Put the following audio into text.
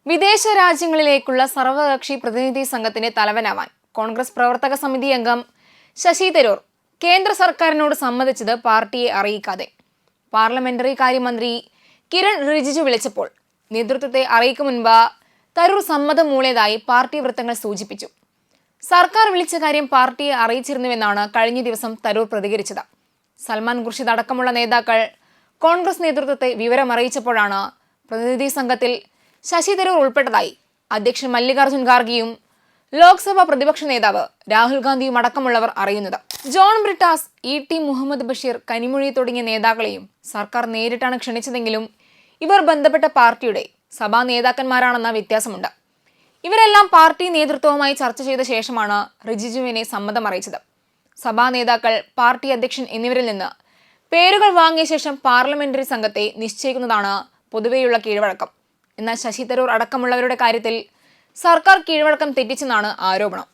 വിദേശ രാജ്യങ്ങളിലേക്കുള്ള സർവകക്ഷി പ്രതിനിധി സംഘത്തിന്റെ തലവനാവാൻ കോൺഗ്രസ് പ്രവർത്തക സമിതി അംഗം ശശി തരൂർ കേന്ദ്ര സർക്കാരിനോട് സമ്മതിച്ചത് പാർട്ടിയെ അറിയിക്കാതെ. പാർലമെന്ററി കാര്യമന്ത്രി കിരൺ റിജിജു വിളിച്ചപ്പോൾ നേതൃത്വത്തെ അറിയിക്കും മുൻപ് തരൂർ സമ്മതം മൂളിയതായി പാർട്ടി വൃത്തങ്ങൾ സൂചിപ്പിച്ചു. സർക്കാർ വിളിച്ച കാര്യം പാർട്ടിയെ അറിയിച്ചിരുന്നുവെന്നാണ് കഴിഞ്ഞ ദിവസം തരൂർ പ്രതികരിച്ചത്. സൽമാൻ ഖുർഷിദ് അടക്കമുള്ള നേതാക്കൾ കോൺഗ്രസ് നേതൃത്വത്തെ വിവരമറിയിച്ചപ്പോഴാണ് പ്രതിനിധി സംഘത്തിൽ ശശി തരൂർ ഉൾപ്പെട്ടതായി അധ്യക്ഷൻ മല്ലികാർജ്ജുൻ ഖാർഗെയും ലോക്സഭാ പ്രതിപക്ഷ നേതാവ് രാഹുൽ ഗാന്ധിയും അടക്കമുള്ളവർ അറിയുന്നത്. ജോൺ ബ്രിട്ടാസ്, ഇ.ടി. മുഹമ്മദ് ബഷീർ, കനിമൊഴി തുടങ്ങിയ നേതാക്കളെയും സർക്കാർ നേരിട്ടാണ് ക്ഷണിച്ചതെങ്കിലും ഇവർ ബന്ധപ്പെട്ട പാർട്ടിയുടെ സഭാ നേതാക്കന്മാരാണെന്ന വ്യത്യാസമുണ്ട്. ഇവരെല്ലാം പാർട്ടി നേതൃത്വവുമായി ചർച്ച ചെയ്ത ശേഷമാണ് റിജിജുവിനെ സമ്മതം അറിയിച്ചത്. സഭാ നേതാക്കൾ, പാർട്ടി അധ്യക്ഷൻ എന്നിവരിൽ നിന്ന് പേരുകൾ വാങ്ങിയ ശേഷം പാർലമെന്ററി സംഘത്തെ നിശ്ചയിക്കുന്നതാണ് പൊതുവെയുള്ള കീഴ്വഴക്കം. എന്നാൽ ശശി തരൂർ അടക്കമുള്ളവരുടെ കാര്യത്തിൽ സർക്കാർ കീഴ്വഴക്കം തെറ്റിച്ചെന്നാണ് ആരോപണം.